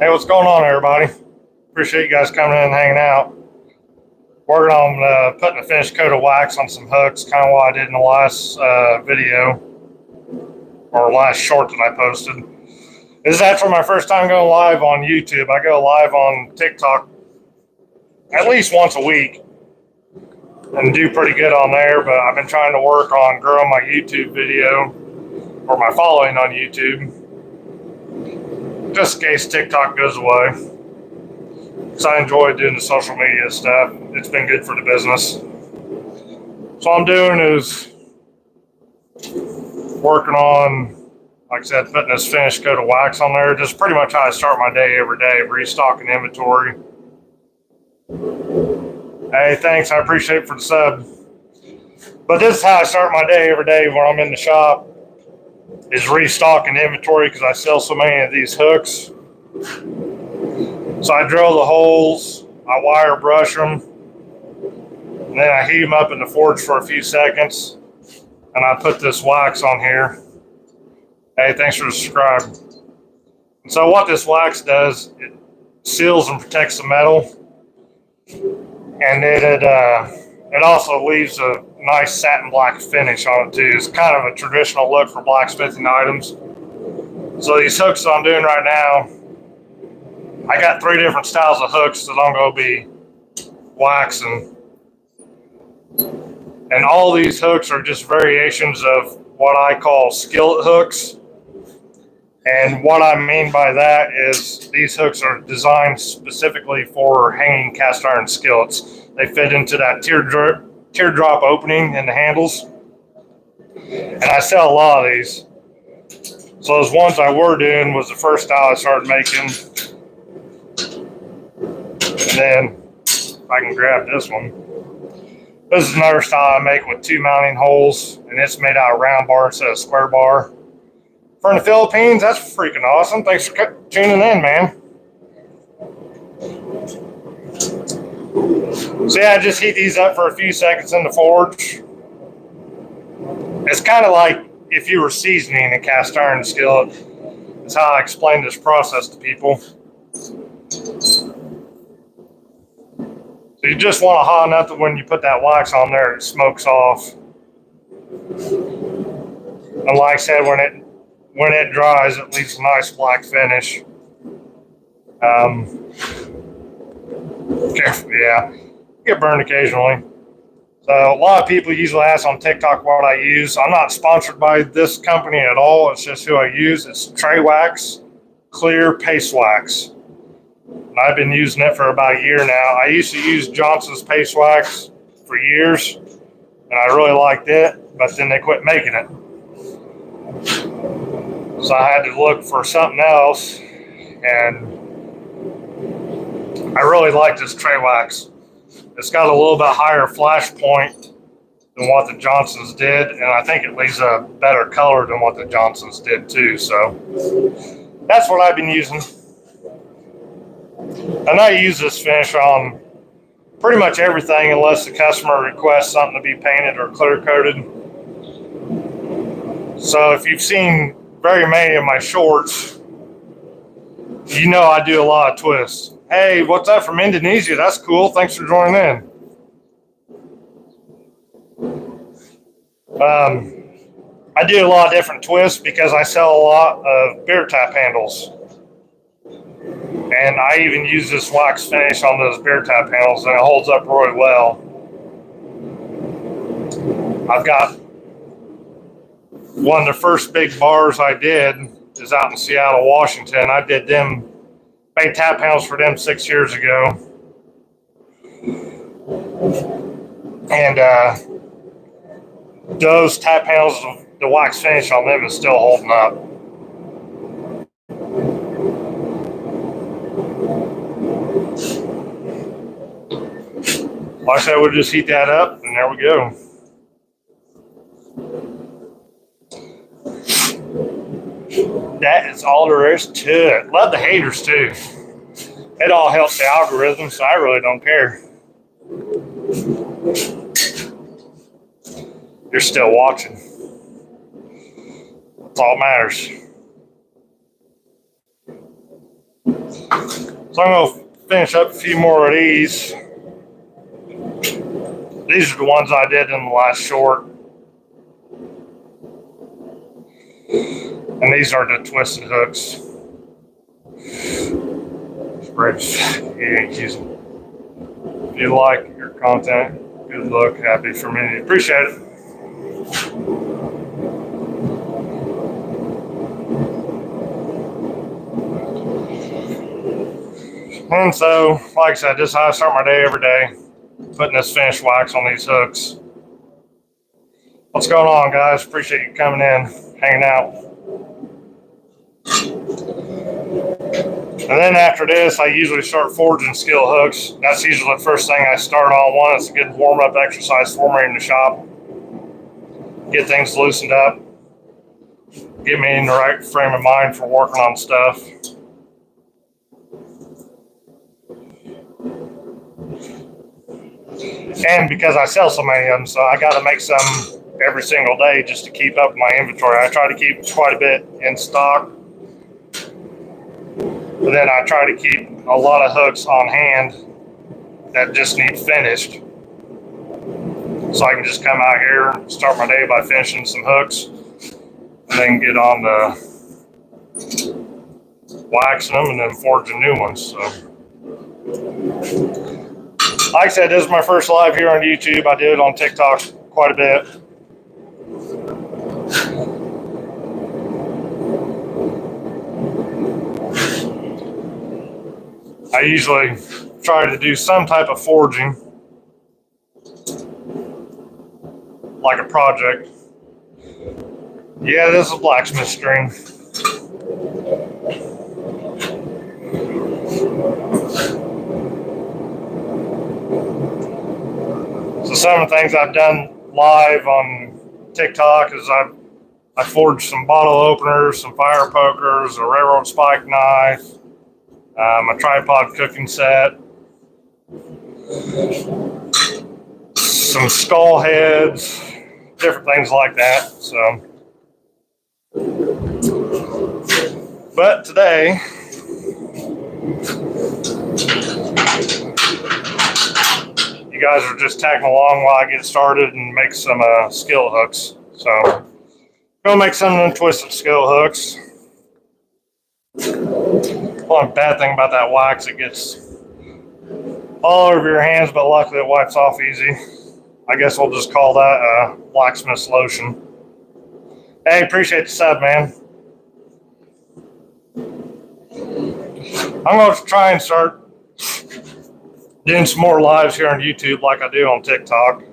Hey, what's going on, everybody? Appreciate you guys coming in and hanging out. Working on putting a finished coat of wax on some hooks, kind of what I did in the last video or last short that I posted. This is actually my first time going live on YouTube. I go live on TikTok at least once a week and do pretty good on there, but I've been trying to work on growing my YouTube video or my following on YouTube, just in case TikTok goes away. Because I enjoy doing the social media stuff. It's been good for the business. So what I'm doing is working on, like I said, putting this finished coat of wax on there. Just pretty much how I start my day every day, restocking inventory. Hey, thanks. I appreciate it for the sub. But this is how I start my day every day when I'm in the shop, is restocking inventory because I sell so many of these hooks. So I drill the holes, I wire brush them, and then I heat them up in the forge for a few seconds, and I put this wax on here. Hey, thanks for subscribing. So what this wax does, it seals and protects the metal, and it also leaves a nice satin black finish on it too. It's kind of a traditional look for blacksmithing items. So these hooks that I'm doing right now, I got 3 different styles of hooks that I'm going to be waxing. And all these hooks are just variations of what I call skillet hooks. And what I mean by that is these hooks are designed specifically for hanging cast iron skillets. They fit into that teardrop opening in the handles. And I sell a lot of these. So those ones I were doing was the first style I started making. And then if I can grab this one. This is another style I make with 2 mounting holes, and it's made out of round bar instead of square bar. For the Philippines, that's freaking awesome. Thanks for tuning in, man. So yeah, I just heat these up for a few seconds in the forge. It's kind of like if you were seasoning a cast iron skillet. That's how I explain this process to people. So you just want to hot enough that when you put that wax on there, it smokes off. And like I said, when it dries, it leaves a nice black finish. Careful, yeah, get burned occasionally. So a lot of people usually ask on TikTok what I use. I'm not sponsored by this company at all. It's just who I use. It's Tray Wax Clear Paste Wax. And I've been using it for about a year now. I used to use Johnson's Paste Wax for years, and I really liked it, but then they quit making it. So I had to look for something else, and I really like this Tray Wax. It's got a little bit higher flash point than what the Johnsons did, and I think it leaves a better color than what the Johnsons did too. So that's what I've been using. And I use this finish on pretty much everything unless the customer requests something to be painted or clear coated. So if you've seen very many of my shorts, you know I do a lot of twists. Hey, what's that from Indonesia? That's cool. Thanks for joining in. I do a lot of different twists because I sell a lot of beer tap handles. And I even use this wax finish on those beer tap handles, and it holds up really well. I've got one of the first big bars I did is out in Seattle, Washington. I did them, made tap handles for them 6 years ago. And those tap handles, the wax finish on them is still holding up. Like I said, we'll just heat that up, and there we go. That is all there is to it. Love the haters too. It all helps the algorithm, so I really don't care. You're still watching. That's all that matters. So I'm going to finish up a few more of these. These are the ones I did in the last short. And these are the twisted hooks. Yankees. If you like your content, good luck, happy for me. Appreciate it. And so, like I said, this is how I start my day every day, putting this finish wax on these hooks. What's going on, guys? Appreciate you coming in, hanging out. And then after this, I usually start forging steel hooks. That's usually the first thing I start on. One, it's a good warm-up exercise for me in the shop. Get things loosened up. Get me in the right frame of mind for working on stuff. And because I sell so many of them, so I got to make some every single day just to keep up my inventory. I try to keep quite a bit in stock. But then I try to keep a lot of hooks on hand that just need finished. So I can just come out here and start my day by finishing some hooks and then get on to waxing them and then forging new ones. So, like I said, this is my first live here on YouTube. I did it on TikTok quite a bit. I usually try to do some type of forging, like a project. Yeah, this is a blacksmith string. So some of the things I've done live on TikTok is I forged some bottle openers, some fire pokers, a railroad spike knife, a tripod cooking set, some skull heads, different things like that. So, but today, you guys are just tagging along while I get started and make some skill hooks. So, I'm gonna make some of them twisted skill hooks. One bad thing about that wax, it gets all over your hands, but luckily it wipes off easy. I guess we'll just call that blacksmith's lotion. Hey, appreciate the sub, man. I'm going to try and start doing some more lives here on YouTube like I do on TikTok.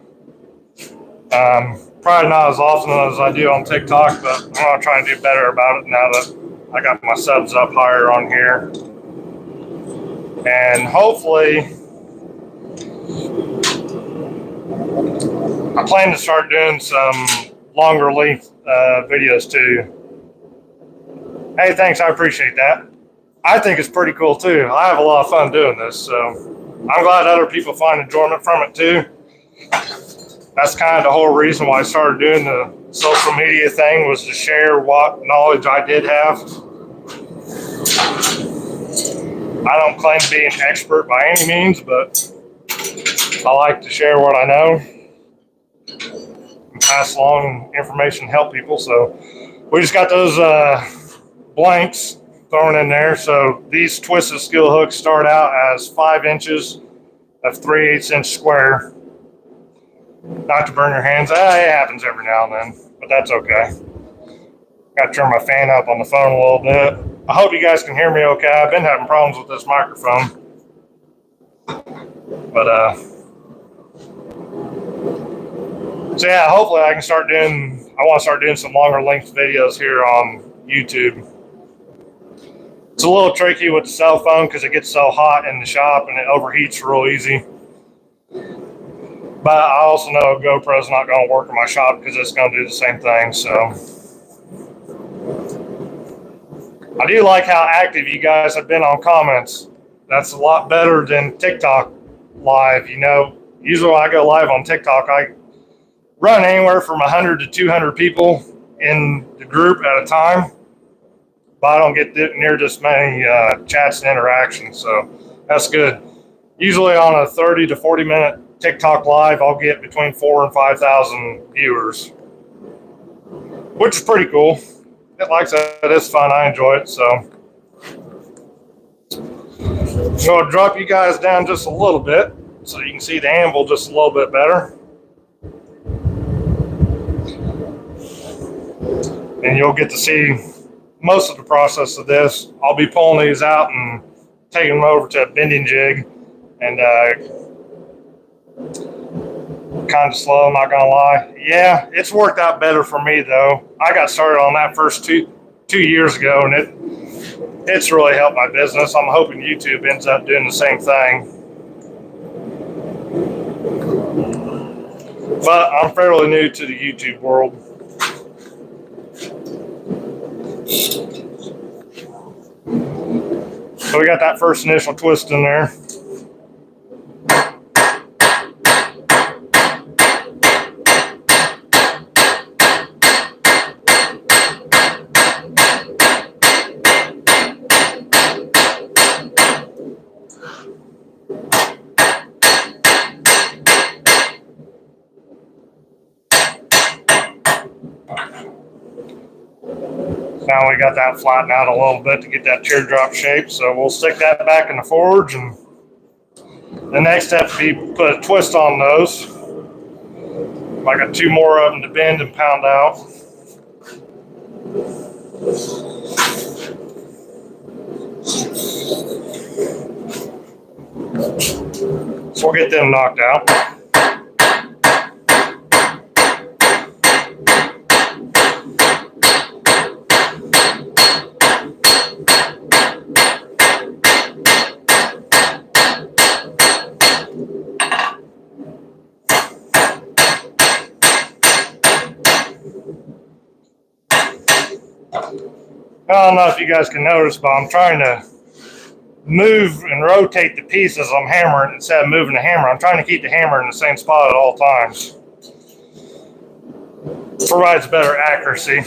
Probably not as often as I do on TikTok, but I'm going to try and do better about it now that I got my subs up higher on here. And hopefully, I plan to start doing some longer length videos too. Hey, thanks. I appreciate that. I think it's pretty cool too. I have a lot of fun doing this, so I'm glad other people find enjoyment from it too. That's kind of the whole reason why I started doing the social media thing, was to share what knowledge I did have. I don't claim to be an expert by any means, but I like to share what I know and pass along information, help people. So we just got those blanks thrown in there. So these twisted steel hooks start out as 5 inches of 3/8 inch square. Not to burn your hands. It happens every now and then, but that's okay. Got to turn my fan up on the phone a little bit. I hope you guys can hear me okay. I've been having problems with this microphone. But, so yeah, hopefully I want to start doing some longer length videos here on YouTube. It's a little tricky with the cell phone because it gets so hot in the shop and it overheats real easy. But I also know GoPro's not going to work in my shop because it's going to do the same thing. So I do like how active you guys have been on comments. That's a lot better than TikTok live. You know, usually when I go live on TikTok, I run anywhere from 100 to 200 people in the group at a time. But I don't get near this many chats and interactions. So that's good. Usually on a 30 to 40 minute TikTok live, I'll get between 4,000 and 5,000 viewers, which is pretty cool. Like I said, it's fun. I enjoy it. So I'll drop you guys down just a little bit so you can see the anvil just a little bit better. And you'll get to see most of the process of this. I'll be pulling these out and taking them over to a bending jig, and kind of slow, not gonna lie. Yeah, it's worked out better for me though. I got started on that first two years ago, and it's really helped my business. I'm hoping YouTube ends up doing the same thing. But I'm fairly new to the YouTube world. So we got that first initial twist in there. Now we got that flattened out a little bit to get that teardrop shape. So we'll stick that back in the forge, and the next step would be put a twist on those. I got 2 more of them to bend and pound out. So we'll get them knocked out. I don't know if you guys can notice, but I'm trying to move and rotate the piece as I'm hammering instead of moving the hammer. I'm trying to keep the hammer in the same spot at all times. Provides better accuracy.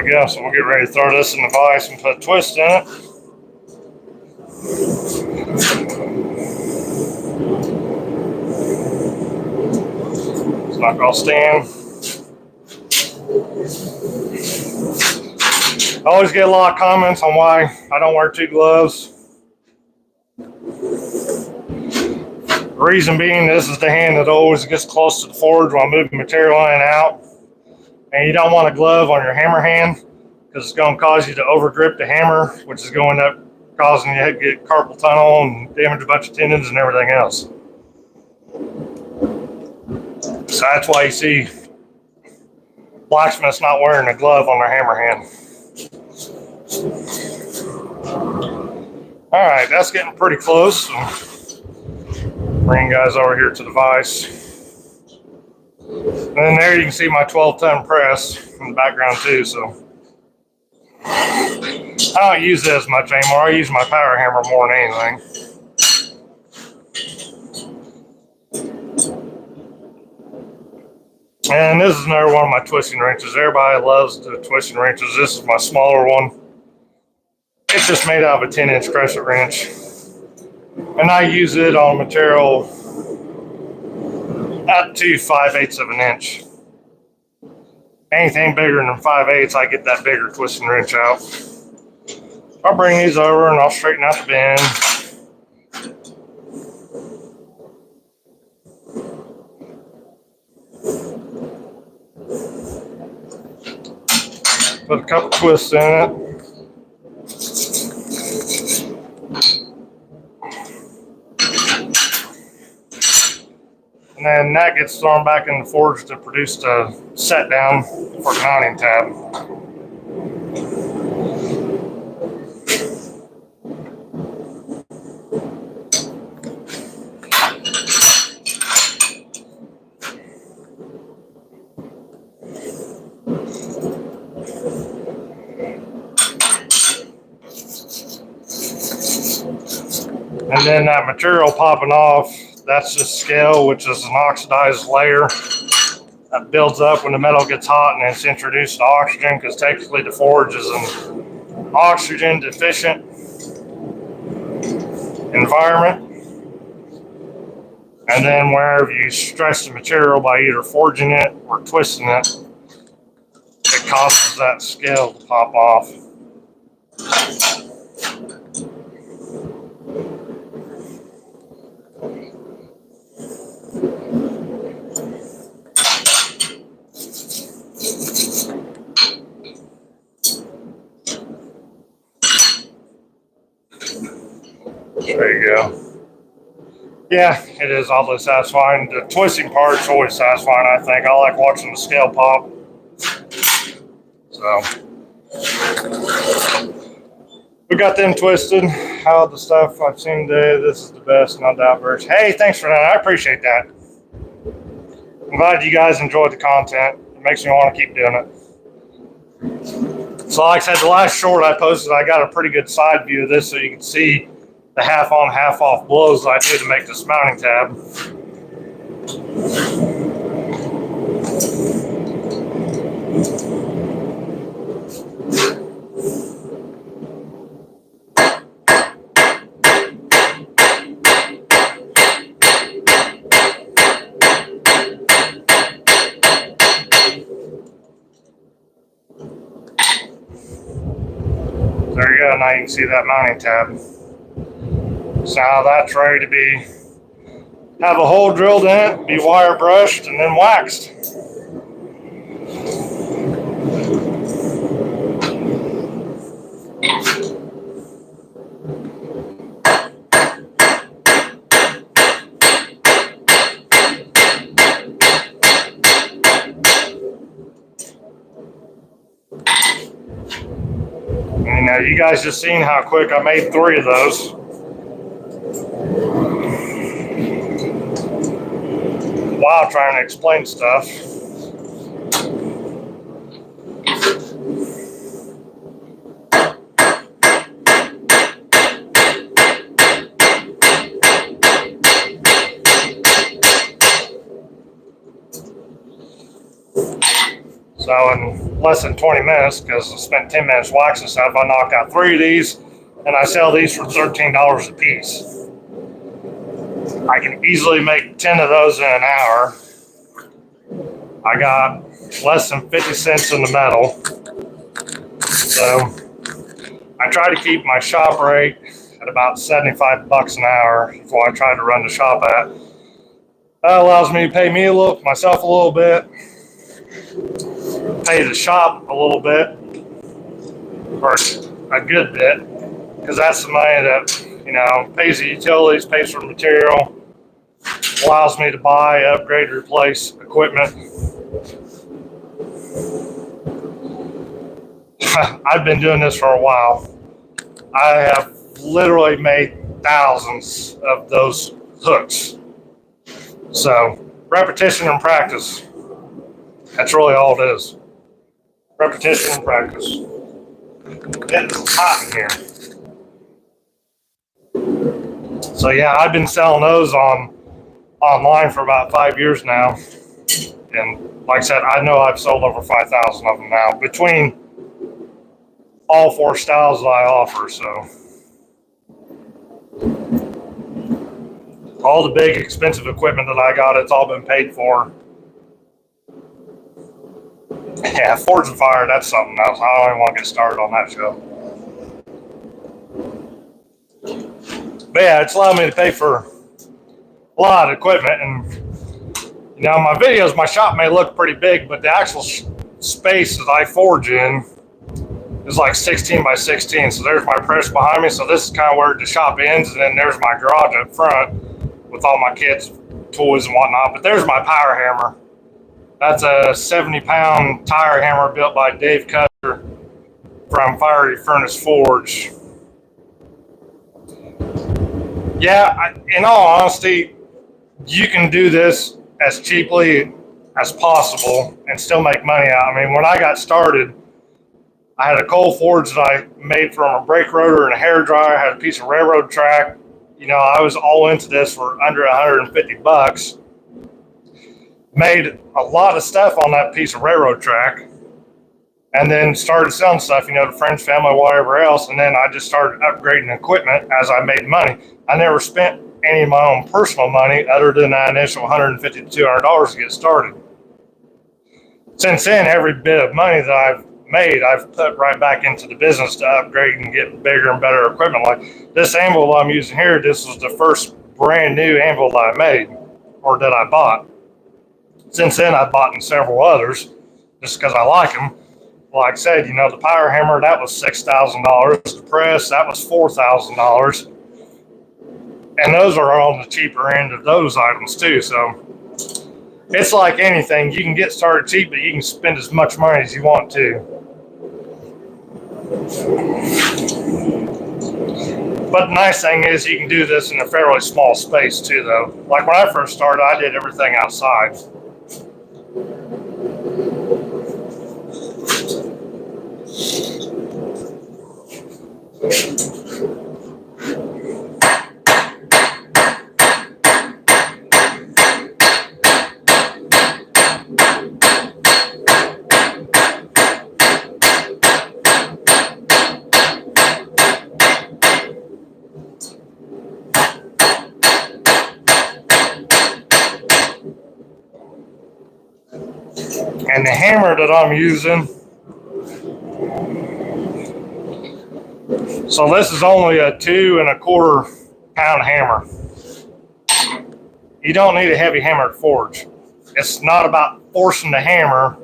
we go. So we'll get ready to throw this in the vise and put a twist in it. It's not going to stand. I always get a lot of comments on why I don't wear 2 gloves. The reason being, this is the hand that always gets close to the forge while moving material in and out. And you don't want a glove on your hammer hand because it's going to cause you to overgrip the hammer, which is going to causing you to get carpal tunnel and damage a bunch of tendons and everything else. So that's why you see blacksmiths not wearing a glove on their hammer hand. All right, that's getting pretty close. Bring you guys over here to the vise. And then there you can see my 12-ton press in the background too. So I don't use it as much anymore. I use my power hammer more than anything. And this is another one of my twisting wrenches. Everybody loves the twisting wrenches. This is my smaller one. It's just made out of a 10-inch crescent wrench. And I use it on material up to 5/8 of an inch. Anything bigger than 5/8, I get that bigger twisting wrench out. I'll bring these over and I'll straighten out the bend. Put a couple twists in it. And then that gets thrown back in the forge to produce the set down for the mounting tab. And then that material popping off, that's just scale, which is an oxidized layer that builds up when the metal gets hot and it's introduced to oxygen, because technically the forge is an oxygen deficient environment. And then wherever you stress the material by either forging it or twisting it, it causes that scale to pop off. There you go. Yeah, it is oddly satisfying. The twisting part's always satisfying, I think. I like watching the scale pop. So, we got them twisted. How the stuff I've seen today, this is the best, no doubt version. Hey, thanks for that. I appreciate that. I'm glad you guys enjoyed the content. It makes me want to keep doing it. So like I said, the last short I posted, I got a pretty good side view of this so you can see the half on, half off blows that I did to make this mounting tab. There you go, now you can see that mounting tab. So now that's ready to have a hole drilled in it, be wire brushed, and then waxed. And now you guys just seen how quick I made 3 of those. While trying to explain stuff. So in less than 20 minutes, because I spent 10 minutes waxing stuff, I knocked out 3 of these, and I sell these for $13 a piece. I can easily make 10 of those in an hour. I got less than 50 cents in the metal. So I try to keep my shop rate at about 75 bucks an hour before I try to run the shop at. That allows me to pay myself a little bit, pay the shop a little bit, or a good bit, because that's the money that, pays the utilities, pays for the material, allows me to buy, upgrade, replace equipment. I've been doing this for a while. I have literally made thousands of those hooks. So repetition and practice. That's really all it is. Repetition and practice. It's hot in here. So yeah, I've been selling those online for about 5 years now. And like I said, I know I've sold over 5,000 of them now between all 4 styles that I offer. So all the big expensive equipment that I got, it's all been paid for. Yeah, Forge and Fire, that's something else. I don't even want to get started on that show. But yeah, it's allowed me to pay for a lot of equipment. And my videos, my shop may look pretty big, but the actual space that I forge in is like 16 by 16. So there's my press behind me. So this is kind of where the shop ends. And then there's my garage up front with all my kids' toys and whatnot. But there's my power hammer. That's a 70-pound tire hammer built by Dave Custer from Fiery Furnace Forge. Yeah, in all honesty, you can do this as cheaply as possible and still make money out. I mean, when I got started, I had a coal forge that I made from a brake rotor and a hair dryer. I had a piece of railroad track. I was all into this for under 150 bucks. Made a lot of stuff on that piece of railroad track, and then started selling stuff, to friends, family, whatever else. And then I just started upgrading equipment as I made money. I never spent any of my own personal money other than that initial $150 to $200 to get started. Since then, every bit of money that I've made, I've put right back into the business to upgrade and get bigger and better equipment. Like this anvil I'm using here, this was the first brand new anvil that I made, or that I bought. Since then, I've bought in several others just because I like them. Like I said, the power hammer, that was $6,000. The press, that was $4,000. And those are on the cheaper end of those items too. So it's like anything. You can get started cheap, but you can spend as much money as you want to. But the nice thing is you can do this in a fairly small space too, though. Like when I first started, I did everything outside. And the hammer that I'm using, so this is only a 2 1/4 pound hammer. You don't need a heavy hammer to forge. It's not about forcing the hammer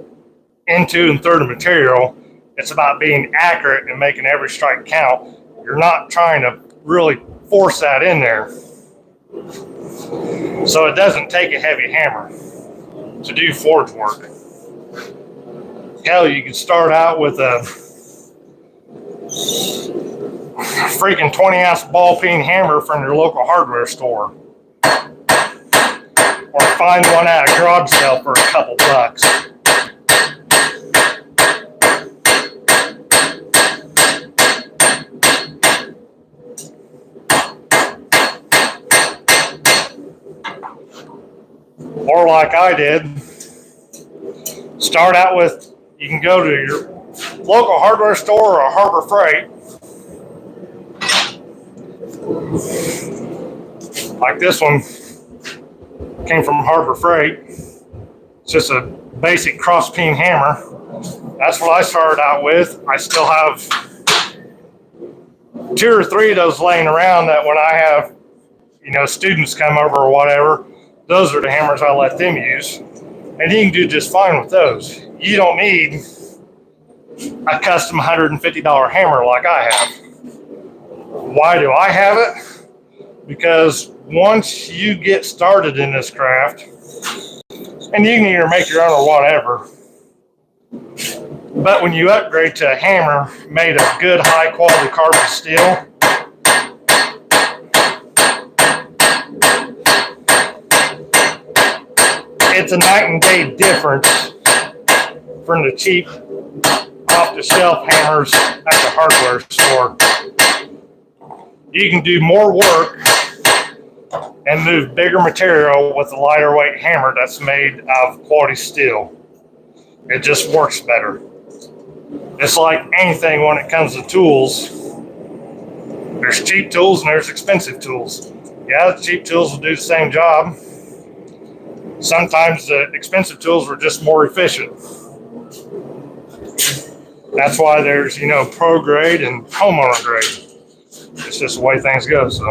into and through the material. It's about being accurate and making every strike count. You're not trying to really force that in there. So it doesn't take a heavy hammer to do forge work. Hell, you could start out with a freaking 20-ounce ball peen hammer from your local hardware store. Or find one at a garage sale for a couple bucks. Or like I did, start out with You can go to your local hardware store or Harbor Freight. Like this one came from Harbor Freight. It's just a basic cross peen hammer. That's what I started out with. I still have 2 or 3 of those laying around that when I have, students come over or whatever, those are the hammers I let them use. And you can do just fine with those. You don't need a custom $150 hammer like I have. Why do I have it? Because once you get started in this craft, and you can either make your own or whatever, but when you upgrade to a hammer made of good high quality carbon steel, it's a night and day difference from the cheap off the shelf hammers at the hardware store. You can do more work and move bigger material with a lighter weight hammer that's made of quality steel. It just works better. It's like anything when it comes to tools. There's cheap tools and there's expensive tools. Yeah, the cheap tools will do the same job. Sometimes the expensive tools are just more efficient. That's why there's, pro grade and homeowner grade. It's just the way things go. So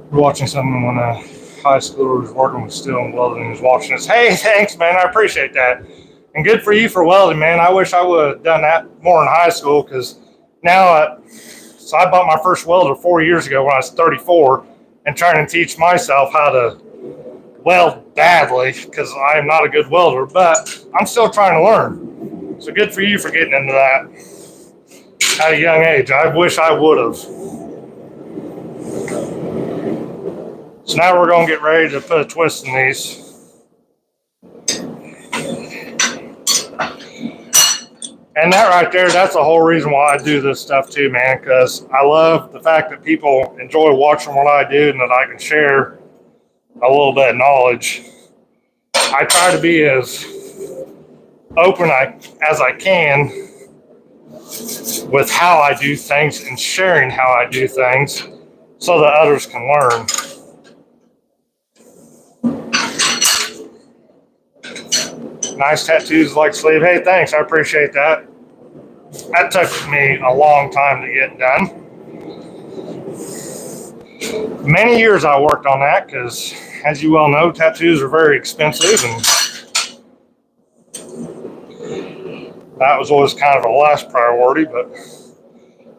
we're watching something when a high schooler was working with steel and welding and was watching this. Hey, thanks, man. I appreciate that. And good for you for welding, man. I wish I would have done that more in high school because now, so I bought my first welder 4 years ago when I was 34 and trying to teach myself how to weld badly because I am not a good welder, but I'm still trying to learn. So good for you for getting into that at a young age. I wish I would have. So now we're going to get ready to put a twist in these. And that right there, that's the whole reason why I do this stuff too, man, because I love the fact that people enjoy watching what I do and that I can share a little bit of knowledge. I try to be as open as I can with how I do things and sharing how I do things so that others can learn. Nice tattoos like sleeve. Hey, thanks. I appreciate that. That took me a long time to get done. Many years I worked on that because, as you well know, tattoos are very expensive, and that was always kind of a last priority, but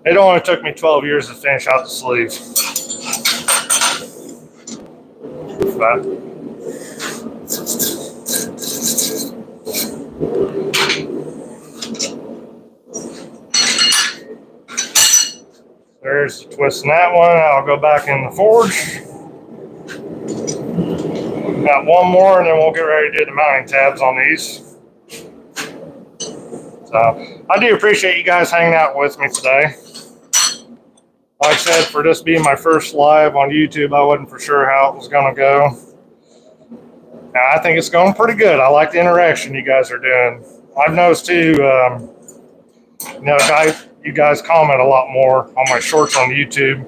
it only took me 12 years to finish out the sleeve. But there's the twist in that one. I'll go back in the forge. Got one more, and then we'll get ready to do the mounting tabs on these. So I do appreciate you guys hanging out with me today. Like I said, for this being my first live on YouTube, I wasn't for sure how it was going to go. And I think it's going pretty good. I like the interaction you guys are doing. I've noticed too, you guys comment a lot more on my shorts on YouTube.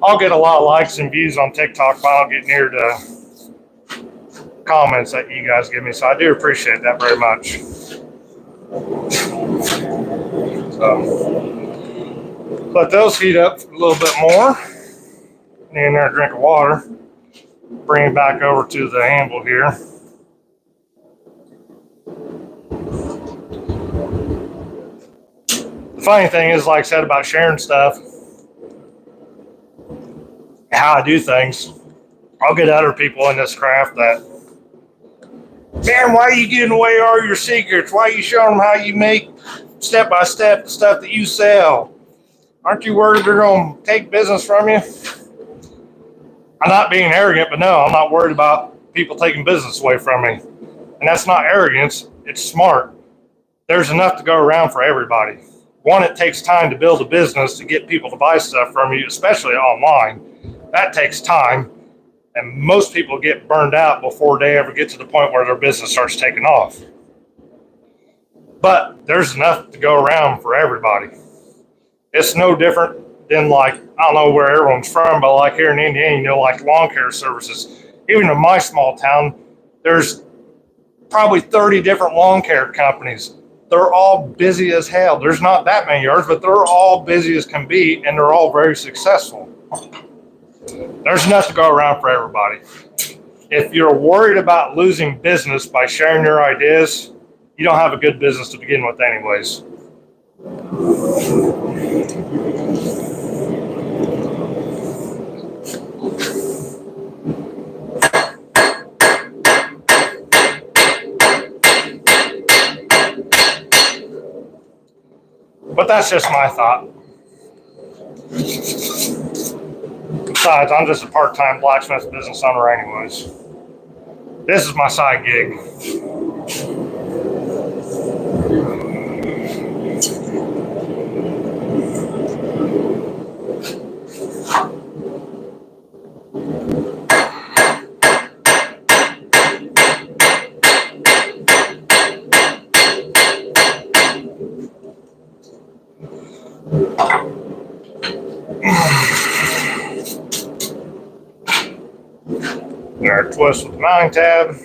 I'll get a lot of likes and views on TikTok, but I don't get near the comments that you guys give me. So I do appreciate that very much. So let those heat up a little bit more. Need another drink of water. Bring it back over to the anvil here. The funny thing is, like I said about sharing stuff, how I do things, I'll get other people in this craft that, man, why are you giving away all your secrets? Why are you showing them how you make step by step the stuff that you sell? Aren't you worried they're going to take business from you? I'm not being arrogant, but no, I'm not worried about people taking business away from me. And that's not arrogance, it's smart. There's enough to go around for everybody. One, it takes time to build a business to get people to buy stuff from you, especially online. That takes time. And most people get burned out before they ever get to the point where their business starts taking off. But there's enough to go around for everybody. It's no different than, like, I don't know where everyone's from, but like here in Indiana, you know, like lawn care services. Even in my small town, there's probably 30 different lawn care companies. They're all busy as hell. There's not that many yards, but they're all busy as can be, and they're all very successful. There's enough to go around for everybody. If you're worried about losing business by sharing your ideas, you don't have a good business to begin with anyways. But that's just my thought. Besides, I'm just a part-time blacksmith business owner anyways. This is my side gig. There, twist with the mounting tab.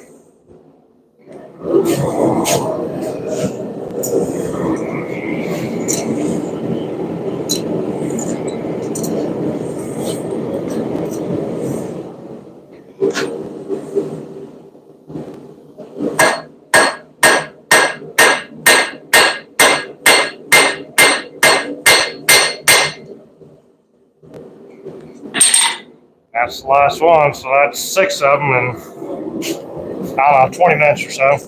That's the last one, so that's 6 of them in, I don't know, 20 minutes or so.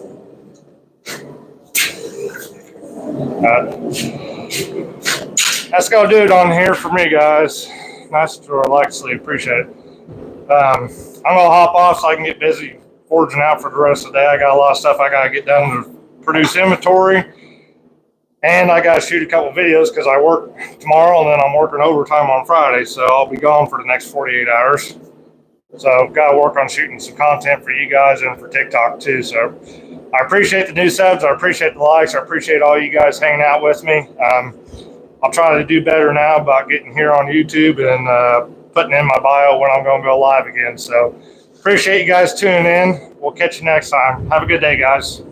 That's going to do it on here for me, guys. Nice to relaxly appreciate it. I'm going to hop off so I can get busy forging out for the rest of the day. I got a lot of stuff I got to get done to produce inventory. And I got to shoot a couple videos because I work tomorrow and then I'm working overtime on Friday. So I'll be gone for the next 48 hours. So I've got to work on shooting some content for you guys and for TikTok too. So I appreciate the new subs. I appreciate the likes. I appreciate all you guys hanging out with me. I'll try to do better now about getting here on YouTube and putting in my bio when I'm going to go live again. So appreciate you guys tuning in. We'll catch you next time. Have a good day, guys.